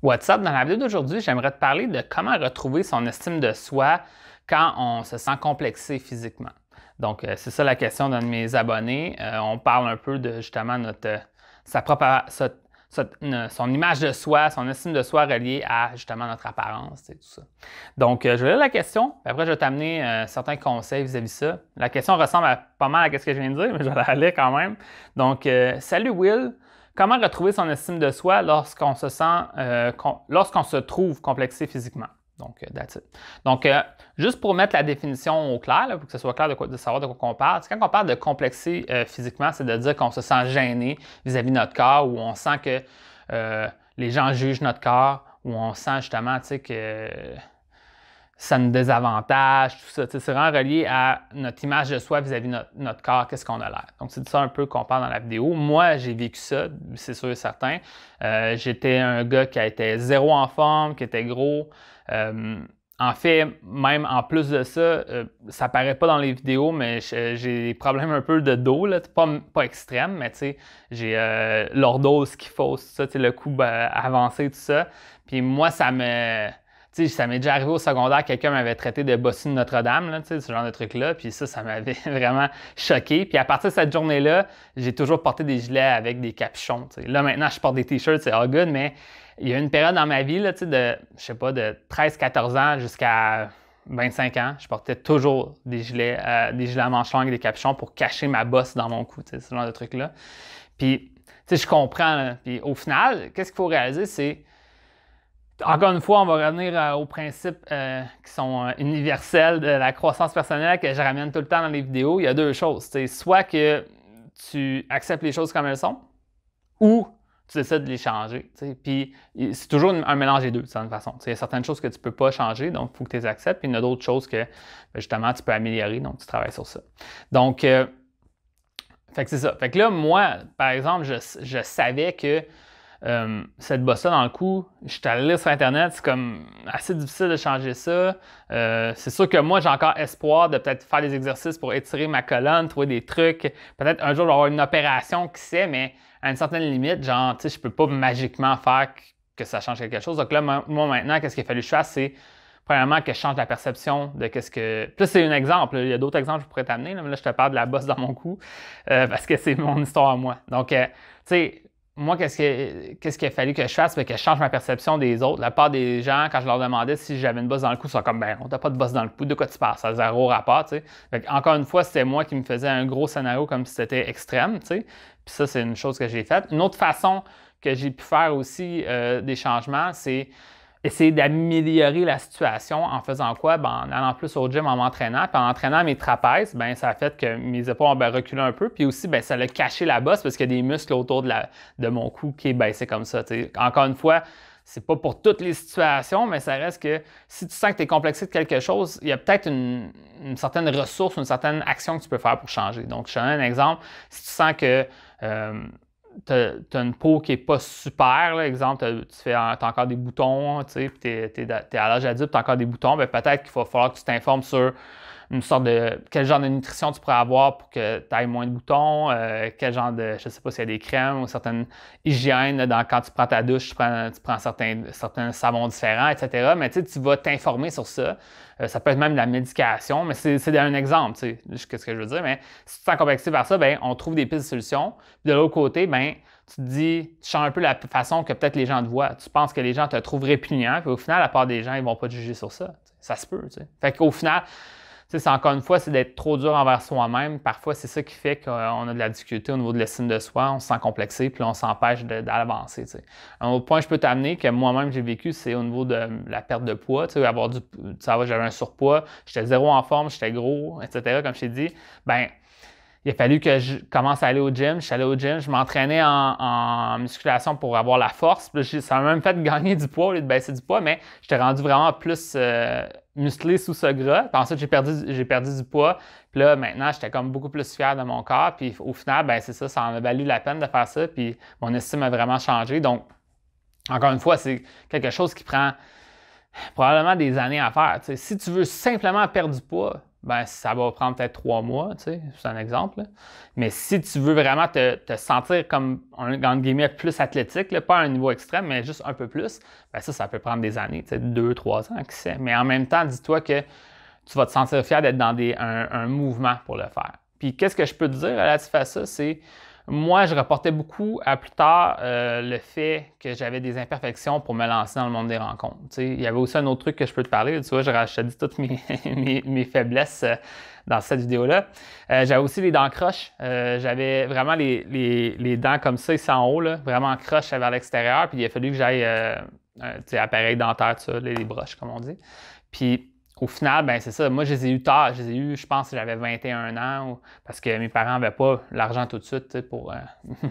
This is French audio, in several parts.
What's up? Dans la vidéo d'aujourd'hui, j'aimerais te parler de comment retrouver son estime de soi quand on se sent complexé physiquement. Donc, c'est ça la question d'un de mes abonnés. On parle un peu de justement sa propre, son image de soi, son estime de soi reliée à justement notre apparence et tout ça. Donc, je vais lire la question, puis après, je vais t'amener certains conseils vis-à-vis de ça. La question ressemble pas mal à ce que je viens de dire, mais je vais la lire quand même. Donc, salut Will. Comment retrouver son estime de soi lorsqu'on lorsqu'on se trouve complexé physiquement? Donc, that's it. Donc, juste pour mettre la définition au clair, là, pour que ce soit clair de savoir de quoi on parle, quand on parle de complexer physiquement, c'est de dire qu'on se sent gêné vis-à-vis de notre corps, ou on sent que les gens jugent notre corps, ou on sent justement, tu sais, que ça nous désavantage, tout ça. C'est vraiment relié à notre image de soi vis-à-vis de notre corps, qu'est-ce qu'on a l'air. Donc, c'est de ça un peu qu'on parle dans la vidéo. Moi, j'ai vécu ça, c'est sûr et certain. J'étais un gars qui était zéro en forme, qui était gros. En fait, même en plus de ça, ça paraît pas dans les vidéos, mais j'ai des problèmes un peu de dos, là, pas extrême, mais tu sais, j'ai l'ordose qu'il faut, ça, le cou avancé, tout ça. Puis moi, ça m'est déjà arrivé au secondaire, quelqu'un m'avait traité de bossu de Notre-Dame, là, ce genre de truc-là, puis ça m'avait vraiment choqué. Puis à partir de cette journée-là, j'ai toujours porté des gilets avec des capuchons. T'sais. Là, maintenant, je porte des t-shirts, c'est all good, mais il y a une période dans ma vie, là, je sais pas, de 13-14 ans jusqu'à 25 ans, je portais toujours des gilets à manches longues et des capuchons pour cacher ma bosse dans mon cou, ce genre de truc-là. Puis, je comprends, là. Puis au final, qu'est-ce qu'il faut réaliser, c'est encore une fois, on va revenir aux principes qui sont universels de la croissance personnelle que je ramène tout le temps dans les vidéos. Il y a deux choses. Soit que tu acceptes les choses comme elles sont, ou tu décides de les changer. Puis c'est toujours un mélange des deux, de certaine façon. Il y a certaines choses que tu ne peux pas changer, donc il faut que tu les acceptes. Puis il y en a d'autres choses que justement tu peux améliorer, donc tu travailles sur ça. Donc, fait que c'est ça. Fait que là, moi, par exemple, je savais que cette bosse-là dans le cou, je suis allé lire sur Internet, c'est comme assez difficile de changer ça. C'est sûr que moi, j'ai encore espoir de peut-être faire des exercices pour étirer ma colonne, trouver des trucs. Peut-être un jour, je vais avoir une opération, qui sait, mais à une certaine limite, genre, tu sais, je peux pas magiquement faire que ça change quelque chose. Donc là, moi, maintenant, qu'est-ce qu'il a fallu que je fasse, c'est premièrement que je change la perception de qu'est-ce que. Puis là, c'est un exemple. Il y a d'autres exemples que je pourrais t'amener. Là, mais là, je te parle de la bosse dans mon cou parce que c'est mon histoire à moi. Donc, tu sais, moi, qu'est-ce qu'il a fallu que je fasse? Que je change ma perception des autres. La part des gens, quand je leur demandais si j'avais une bosse dans le cou, ils sont comme, ben, on n'a pas de bosse dans le cou, de quoi tu parles? Ça a zéro rapport, tu sais. Encore une fois, c'était moi qui me faisais un gros scénario comme si c'était extrême, tu sais. Puis ça, c'est une chose que j'ai faite. Une autre façon que j'ai pu faire aussi des changements, c'est essayer d'améliorer la situation en faisant quoi? Ben, en allant plus au gym, en m'entraînant. Puis en entraînant mes trapèzes, ben, ça a fait que mes épaules ont reculé un peu. Puis aussi, ben, ça a caché la bosse parce qu'il y a des muscles autour de mon cou qui est baissé comme ça. T'sais. Encore une fois, c'est pas pour toutes les situations, mais ça reste que si tu sens que tu es complexé de quelque chose, il y a peut-être une certaine ressource, une certaine action que tu peux faire pour changer. Donc, je te donne un exemple. Si tu sens que tu as une peau qui n'est pas super, là. Exemple, tu as encore des boutons, puis tu es à l'âge adulte, tu as encore des boutons, bien, peut-être qu'il va falloir que tu t'informes sur une sorte de quel genre de nutrition tu pourrais avoir pour que tu aies moins de boutons, quel genre de, je ne sais pas s'il y a des crèmes ou certaines hygiènes, là, quand tu prends ta douche, tu prends certains savons différents, etc. Mais tu vas t'informer sur ça. Ça peut être même de la médication, mais c'est un exemple, qu'est-ce que je veux dire. Mais si tu te sens complexé par ça, bien, on trouve des pistes de solutions. Puis de l'autre côté, bien, tu te dis, tu changes un peu la façon que peut-être les gens te voient. Tu penses que les gens te trouvent répugnant, puis au final, la part des gens, ils ne vont pas te juger sur ça. Ça se peut. Fait qu'au final, c'est encore une fois, c'est d'être trop dur envers soi-même. Parfois, c'est ça qui fait qu'on a de la difficulté au niveau de l'estime de soi. On se sent complexé, puis là, on s'empêche d'avancer. Un autre point que je peux t'amener, que moi-même j'ai vécu, c'est au niveau de la perte de poids. J'avais un surpoids, j'étais zéro en forme, j'étais gros, etc. Comme je t'ai dit, ben il a fallu que je commence à aller au gym. Je suis allé au gym, je m'entraînais en musculation pour avoir la force. Puis ça m'a même fait gagner du poids au lieu de baisser du poids, mais j'étais rendu vraiment plus musclé sous ce gras. Puis ensuite, j'ai perdu du poids. Puis là, maintenant, j'étais comme beaucoup plus fier de mon corps. Puis au final, ben c'est ça, ça en a valu la peine de faire ça. Puis mon estime a vraiment changé. Donc, encore une fois, c'est quelque chose qui prend probablement des années à faire. Si tu veux simplement perdre du poids, ben ça va prendre peut-être 3 mois, tu sais, c'est un exemple. Là. Mais si tu veux vraiment te sentir comme, entre guillemets, plus athlétique, là, pas à un niveau extrême, mais juste un peu plus, ben ça peut prendre des années, tu sais, 2, 3 ans, qui sait. Mais en même temps, dis-toi que tu vas te sentir fier d'être dans un mouvement pour le faire. Puis qu'est-ce que je peux te dire relatif à ça, c'est moi, je reportais beaucoup à plus tard le fait que j'avais des imperfections pour me lancer dans le monde des rencontres. Tu sais, il y avait aussi un autre truc que je peux te parler. Tu vois, je te dis toutes mes faiblesses dans cette vidéo-là. J'avais aussi les dents croches. J'avais vraiment les dents comme ça, ici en haut, là, vraiment croches vers l'extérieur. Puis il a fallu que j'aille appareil dentaire, ça, les broches, comme on dit. Puis au final, ben c'est ça. Moi, je les ai eu tard. Je les ai eu, je pense que j'avais 21 ans parce que mes parents n'avaient pas l'argent tout de suite pour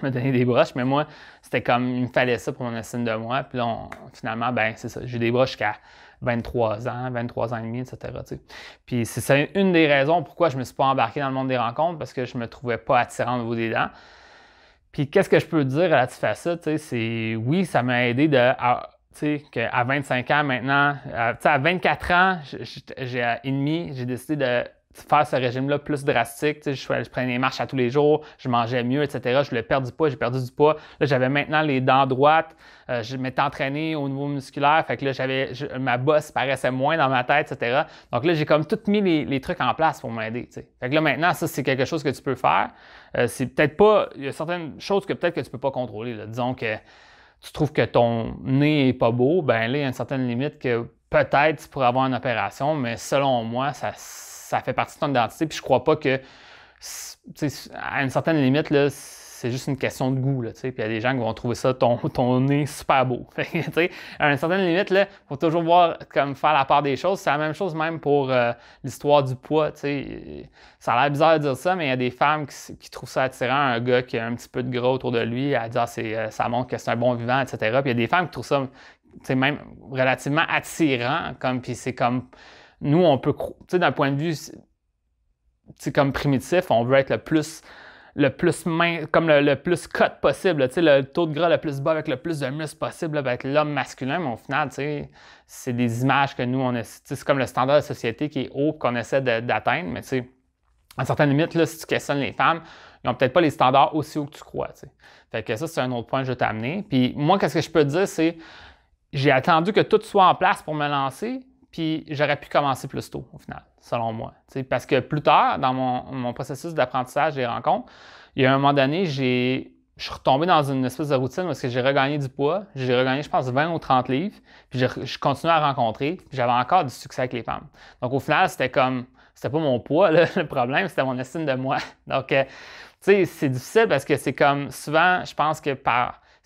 me donner des broches. Mais moi, c'était comme, il me fallait ça pour mon estime de moi. Puis là, finalement, ben c'est ça. J'ai eu des broches jusqu'à 23 ans, 23 ans et demi, etc. T'sais. Puis c'est une des raisons pourquoi je ne me suis pas embarqué dans le monde des rencontres parce que je ne me trouvais pas attirant au niveau des dents. Puis qu'est-ce que je peux te dire relatif à ça? C'est oui, ça m'a aidé qu'à 25 ans maintenant, à 24 ans et demi, j'ai décidé de faire ce régime-là plus drastique. Je prenais des marches à tous les jours, je mangeais mieux, etc. Je voulais perdre du poids, j'ai perdu du poids. Là, j'avais maintenant les dents droites, je m'étais entraîné au niveau musculaire, fait que là, ma bosse paraissait moins dans ma tête, etc. Donc là, j'ai comme tout mis les trucs en place pour m'aider. Fait que là, maintenant, ça, c'est quelque chose que tu peux faire. C'est peut-être pas, il y a certaines choses que peut-être que tu peux pas contrôler. Là. Disons que tu trouves que ton nez n'est pas beau, ben là, il y a une certaine limite que peut-être tu pourrais avoir une opération, mais selon moi, ça fait partie de ton identité. Puis je crois pas que, à une certaine limite, là, c'est juste une question de goût. Là, puis il y a des gens qui vont trouver ça, ton nez super beau. À une certaine limite, il faut toujours voir comme faire la part des choses. C'est la même chose même pour l'histoire du poids. Ça a l'air bizarre de dire ça, mais il y a des femmes qui trouvent ça attirant, un gars qui a un petit peu de gras autour de lui, à dire ça montre que c'est un bon vivant, etc. Puis il y a des femmes qui trouvent ça même relativement attirant. Puis c'est comme, nous, on peut, d'un point de vue comme primitif, on veut être le plus comme le plus cut possible, le taux de gras le plus bas avec le plus de muscles possible avec l'homme masculin, mais au final, c'est des images que nous, c'est comme le standard de société qui est haut qu'on essaie d'atteindre, mais à une certaine limite, là, si tu questionnes les femmes, ils n'ont peut-être pas les standards aussi hauts que tu crois. Fait que ça, c'est un autre point que je veux t'amener. Puis moi, qu'est-ce que je peux te dire, c'est j'ai attendu que tout soit en place pour me lancer, puis j'aurais pu commencer plus tôt, au final, selon moi. Parce que plus tard, dans mon processus d'apprentissage des rencontres, il y a un moment donné, je suis retombé dans une espèce de routine parce que j'ai regagné du poids. J'ai regagné, je pense, 20 ou 30 livres. Puis je continuais à rencontrer. Puis j'avais encore du succès avec les femmes. Donc au final, c'était pas mon poids, là, le problème, c'était mon estime de moi. Donc, tu sais, c'est difficile parce que c'est comme souvent, je pense que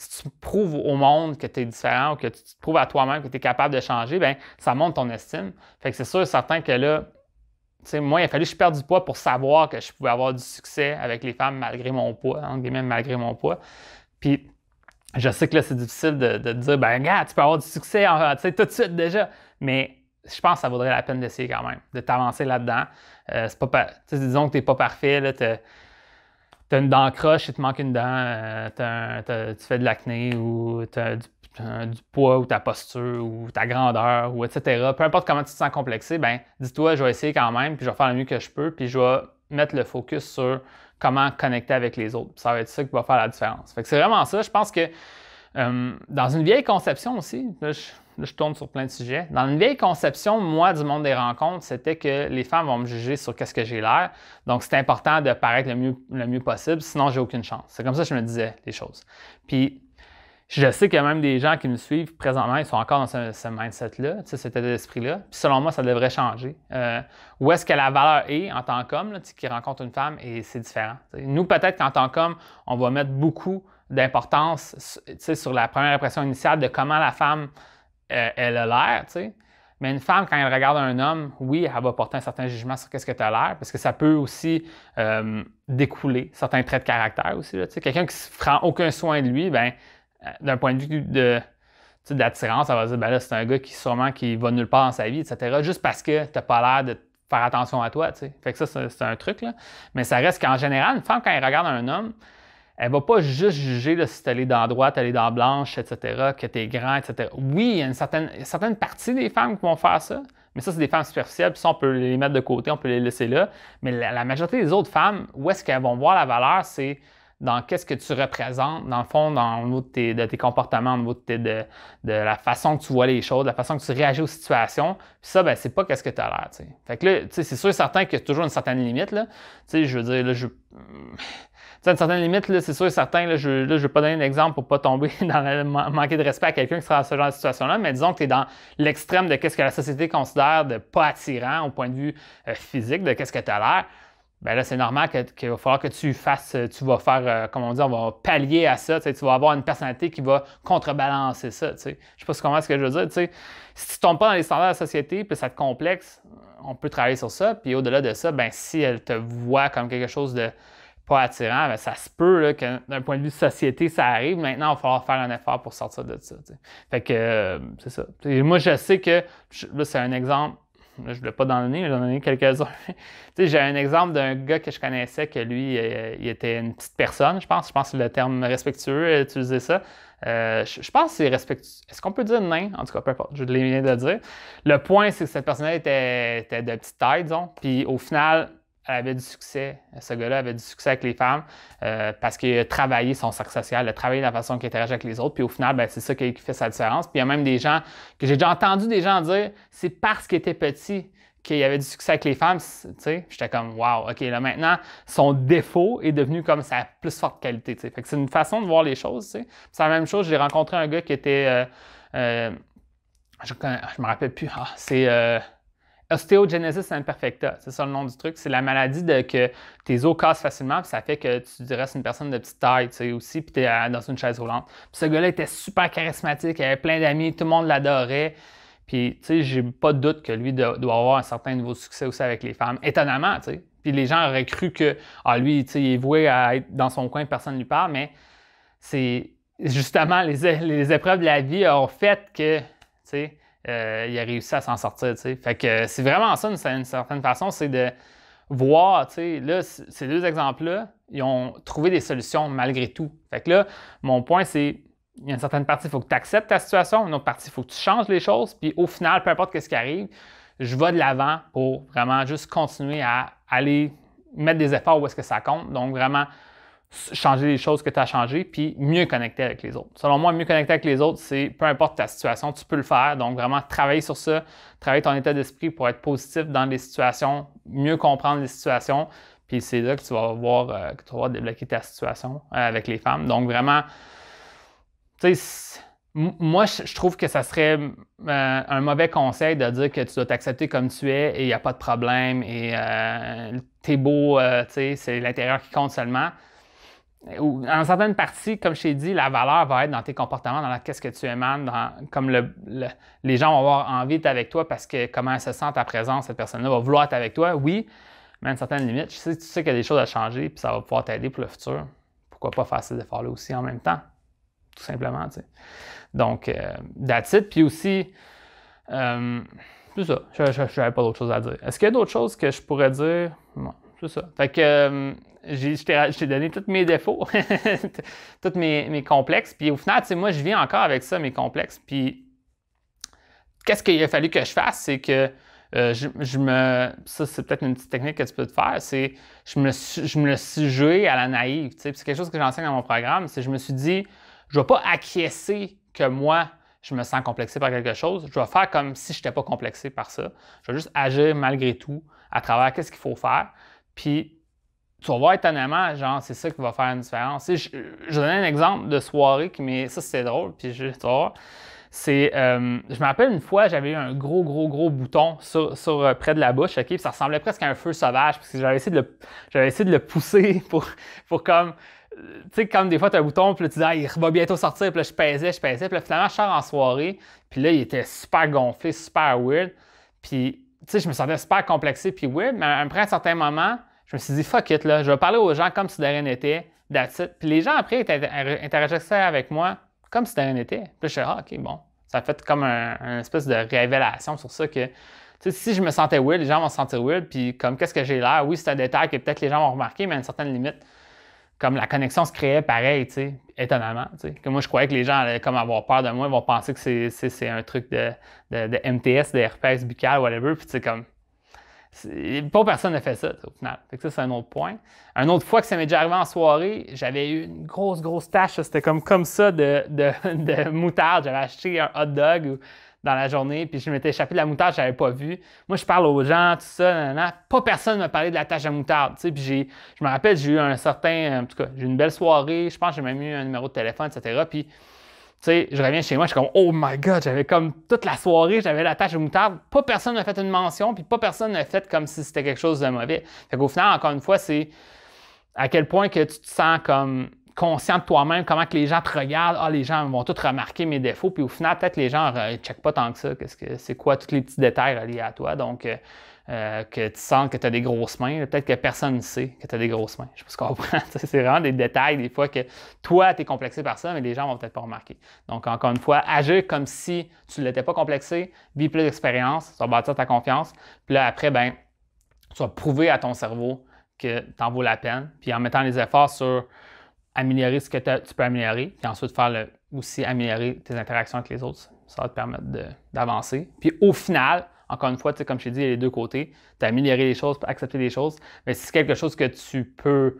si tu prouves au monde que tu es différent ou que tu te prouves à toi-même que tu es capable de changer, bien, ça monte ton estime. Fait que c'est sûr et certain que là, tu sais, moi, il a fallu que je perde du poids pour savoir que je pouvais avoir du succès avec les femmes malgré mon poids, entre guillemets, malgré mon poids. Puis, je sais que là, c'est difficile de te dire, ben, gars, tu peux avoir du succès tout de suite déjà. Mais je pense que ça vaudrait la peine d'essayer quand même, de t'avancer là-dedans. Disons que tu n'es pas parfait, là, tu as une dent croche, il te manque une dent, tu fais de l'acné ou tu as du poids ou ta posture ou ta grandeur ou etc. Peu importe comment tu te sens complexé, ben dis-toi, je vais essayer quand même, puis je vais faire le mieux que je peux, puis je vais mettre le focus sur comment connecter avec les autres. Puis ça va être ça qui va faire la différence. Fait que c'est vraiment ça. Je pense que dans une vieille conception aussi, là, je tourne sur plein de sujets. Dans une vieille conception, moi, du monde des rencontres, c'était que les femmes vont me juger sur qu'est-ce que j'ai l'air. Donc, c'est important de paraître le mieux possible, sinon, j'ai aucune chance. C'est comme ça que je me disais les choses. Puis, je sais qu'il y a même des gens qui me suivent présentement, ils sont encore dans ce mindset-là, cet état d'esprit-là. Puis, selon moi, ça devrait changer. Où est-ce que la valeur est en tant qu'homme qui rencontre une femme, et c'est différent. Nous, peut-être qu'en tant qu'homme, on va mettre beaucoup d'importance sur la première impression initiale de comment la femme elle a l'air, mais une femme, quand elle regarde un homme, oui, elle va porter un certain jugement sur qu'est-ce que tu as l'air, parce que ça peut aussi découler certains traits de caractère aussi. Quelqu'un qui ne prend aucun soin de lui, ben, d'un point de vue d'attirance, ça va dire, ben là, c'est un gars qui va nulle part dans sa vie, etc., juste parce que tu n'as pas l'air de faire attention à toi. Fait que ça, c'est un truc. Là. Mais ça reste qu'en général, une femme, quand elle regarde un homme, elle ne va pas juste juger là, si tu es les dents droites, tu as les dents blanches, etc., que tu es grand, etc. Oui, il y a une certaine partie des femmes qui vont faire ça, Mais ça, c'est des femmes superficielles, puis ça, on peut les mettre de côté, on peut les laisser là. Mais la majorité des autres femmes, où est-ce qu'elles vont voir la valeur, c'est dans qu'est-ce que tu représentes, dans le fond, au niveau de tes comportements, au niveau de la façon que tu vois les choses, de la façon que tu réagis aux situations. Puis ça, ben, c'est pas qu'est-ce que tu as l'air, tu sais. Fait que là, tu sais, c'est sûr et certain qu'il y a toujours une certaine limite, là. Tu sais, je veux dire, là, une certaine limite, c'est sûr et certain, là, je ne vais pas donner un exemple pour ne pas tomber dans le manquer de respect à quelqu'un qui sera dans ce genre de situation-là, mais disons que tu es dans l'extrême de qu'est-ce que la société considère de pas attirant au point de vue physique, de qu'est-ce que tu as l'air. Bien là, c'est normal qu'il va falloir que tu fasses, tu vas faire, comme on dit, on va pallier à ça, tu vas avoir une personnalité qui va contrebalancer ça. Je ne sais pas comment ce que je veux dire. Si tu ne tombes pas dans les standards de la société, puis ça te complexe, on peut travailler sur ça. Puis au-delà de ça, bien, si elle te voit comme quelque chose de pas attirant, bien, ça se peut là, que d'un point de vue de société, ça arrive. Maintenant, il va falloir faire un effort pour sortir de ça. Fait que c'est ça. Moi, je sais que, là, c'est un exemple. Là, je ne voulais pas en donner, mais j'en ai donné quelques-uns. J'ai un exemple d'un gars que je connaissais que lui, il était une petite personne, je pense. Je pense que le terme respectueux, utiliser ça. Je pense que c'est respectueux. Est-ce qu'on peut dire nain? En tout cas, peu importe, je viens de le dire. Le point, c'est que cette personne-là était de petite taille, disons. Puis au final, elle avait du succès. Ce gars-là avait du succès avec les femmes parce qu'il a travaillé son cercle social, il a travaillé la façon qu'il interagit avec les autres. Puis au final, ben, c'est ça qui fait sa différence. Puis il y a même des gens que j'ai déjà entendu des gens dire c'est parce qu'il était petit qu'il avait du succès avec les femmes. J'étais comme wow, OK, là maintenant, son défaut est devenu comme sa plus forte qualité. Fait que c'est une façon de voir les choses. C'est la même chose. J'ai rencontré un gars qui était. Je me rappelle plus. C'est. Osteogenesis imperfecta, c'est ça le nom du truc. C'est la maladie que tes os cassent facilement, puis ça fait que tu restes une personne de petite taille, tu sais, aussi, puis tu es dans une chaise roulante. Puis ce gars-là était super charismatique, il avait plein d'amis, tout le monde l'adorait. Puis, tu sais, j'ai pas de doute que lui doit avoir un certain niveau de succès aussi avec les femmes. Étonnamment, tu sais. Puis les gens auraient cru que, lui, tu sais, il est voué à être dans son coin, personne ne lui parle, mais c'est justement les épreuves de la vie ont fait que, tu sais, il a réussi à s'en sortir, tu sais. Fait que c'est vraiment ça, d'une certaine façon, c'est de voir, tu sais, là, ces deux exemples-là, ils ont trouvé des solutions malgré tout. Fait que là, mon point, c'est, il y a une certaine partie, il faut que tu acceptes ta situation, une autre partie, il faut que tu changes les choses, puis au final, peu importe ce qui arrive, je vais de l'avant pour vraiment juste continuer à aller mettre des efforts où est-ce que ça compte. Donc, vraiment, changer les choses que tu as changées, puis mieux connecter avec les autres. Selon moi, mieux connecter avec les autres, c'est peu importe ta situation, tu peux le faire. Donc, vraiment, travailler sur ça, travailler ton état d'esprit pour être positif dans les situations, mieux comprendre les situations, puis c'est là que tu vas voir, que tu vas débloquer ta situation avec les femmes. Donc, vraiment, tu sais, moi, je trouve que ça serait un mauvais conseil de dire que tu dois t'accepter comme tu es et il n'y a pas de problème et t'es beau, tu sais, c'est l'intérieur qui compte seulement. En certaines parties, comme je t'ai dit, la valeur va être dans tes comportements, dans qu'est-ce que tu émanes, comme les gens vont avoir envie d'être avec toi parce que comment elle se sent ta présence, cette personne-là va vouloir être avec toi, oui, mais à une certaine limite, tu sais qu'il y a des choses à changer puis ça va pouvoir t'aider pour le futur. Pourquoi pas faire ces efforts-là aussi en même temps, tout simplement, tu sais. Donc, that's it. Puis aussi, c'est ça, je n'avais pas d'autre chose à dire. Est-ce qu'il y a d'autres choses que je pourrais dire? Non, c'est ça. Fait que je t'ai donné tous mes défauts, tous mes complexes. Puis au final, tu sais, moi, je viens encore avec ça, mes complexes. Puis qu'est-ce qu'il a fallu que je fasse? C'est que ça, c'est peut-être une petite technique que tu peux te faire, c'est je me le suis joué à la naïve. Tu sais. C'est quelque chose que j'enseigne dans mon programme, c'est je me suis dit, je ne vais pas acquiescer que moi, je me sens complexé par quelque chose. Je vais faire comme si je n'étais pas complexé par ça. Je vais juste agir malgré tout à travers qu'est-ce qu'il faut faire. Puis, tu vas voir étonnamment, genre, c'est ça qui va faire une différence. Tu sais, je donnais un exemple de soirée, mais ça, c'était drôle. Puis, tu vas voir, c'est, je me rappelle une fois, j'avais eu un gros bouton sur près de la bouche, OK? Puis ça ressemblait presque à un feu sauvage, parce que j'avais essayé de le pousser pour comme, tu sais, comme des fois, tu as un bouton, puis là, tu dis, ah, il va bientôt sortir, puis là, je pesais, puis là, finalement, je sors en soirée, puis là, il était super gonflé, super weird, puis, tu sais, je me sentais super complexé, puis weird, mais après un certain moment, je me suis dit, fuck it, là, je vais parler aux gens comme si de rien n'était, that's it. Puis les gens, après, interagissaient avec moi comme si de rien n'était. Puis là, je suis ah, OK, bon. Ça a fait comme une espèce de révélation sur ça que, tu sais, si je me sentais weird, les gens vont se sentir weird, puis comme qu'est-ce que j'ai l'air, oui, c'est un détail que peut-être les gens vont remarquer, mais à une certaine limite, comme la connexion se créait pareil, tu sais, étonnamment. Tu sais. Que moi, je croyais que les gens allaient comme avoir peur de moi, ils vont penser que c'est un truc de MTS, de herpès buccal, whatever. Puis tu sais, comme. Pas personne n'a fait ça, au final. Fait que ça, c'est un autre point. Une autre fois que ça m'est déjà arrivé en soirée, j'avais eu une grosse tache. C'était comme ça de moutarde. J'avais acheté un hot dog dans la journée, puis je m'étais échappé de la moutarde, je n'avais pas vu. Moi, je parle aux gens, tout ça, nanana. Pas personne ne m'a parlé de la tache de moutarde. Tu sais, puis je me rappelle, j'ai eu un certain. En tout cas, j'ai eu une belle soirée. Je pense que j'ai même eu un numéro de téléphone, etc. Puis tu sais, je reviens chez moi, je suis comme, oh my God, j'avais comme toute la soirée, j'avais la tache de moutarde. Pas personne n'a fait une mention, puis pas personne n'a fait comme si c'était quelque chose de mauvais. Fait qu'au final, encore une fois, c'est à quel point que tu te sens comme conscient de toi-même, comment que les gens te regardent. Ah, les gens vont tous remarquer mes défauts, puis au final, peut-être les gens ne checkent pas tant que ça. C'est quoi tous les petits détails reliés à toi. Donc, que tu sens que tu as des grosses mains. Peut-être que personne ne sait que tu as des grosses mains. Je sais pas ce qu'on comprend. C'est vraiment des détails, des fois, que toi, tu es complexé par ça, mais les gens vont peut-être pas remarquer. Donc, encore une fois, agir comme si tu ne l'étais pas complexé, vis plus d'expérience, ça va bâtir ta confiance. Puis là, après, ben, tu vas prouver à ton cerveau que tu en vaut la peine. Puis en mettant les efforts sur améliorer ce que tu peux améliorer, puis ensuite faire aussi améliorer tes interactions avec les autres, ça va te permettre d'avancer. Puis au final, encore une fois, comme je t'ai dit, il y a les deux côtés. Tu as amélioré les choses, accepter les choses, mais si c'est quelque chose que tu peux,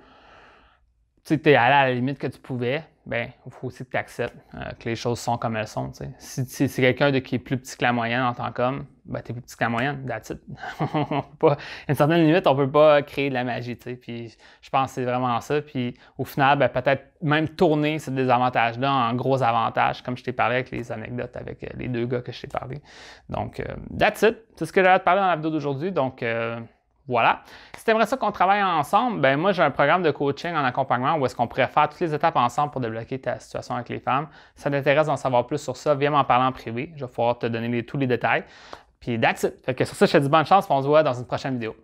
tu es allé à la limite que tu pouvais, bien, il faut aussi que tu acceptes que les choses sont comme elles sont. T'sais. Si c'est quelqu'un qui est plus petit que la moyenne en tant qu'homme, ben, tu es plus petit que la moyenne, that's it. À une certaine limite, on ne peut pas créer de la magie. Puis je pense que c'est vraiment ça. Puis au final, ben, peut-être même tourner ces désavantages-là en gros avantages, comme je t'ai parlé avec les anecdotes avec les deux gars que je t'ai parlé. Donc, that's it. C'est ce que j'avais à te parler dans la vidéo d'aujourd'hui. Donc, voilà. Si tu aimerais ça qu'on travaille ensemble, ben moi, j'ai un programme de coaching en accompagnement où est-ce qu'on pourrait faire toutes les étapes ensemble pour débloquer ta situation avec les femmes. Si ça t'intéresse d'en savoir plus sur ça, viens m'en parler en privé. Je vais pouvoir te donner tous les détails. Puis that's it. Fait que sur ça, je te dis bonne chance et on se voit dans une prochaine vidéo.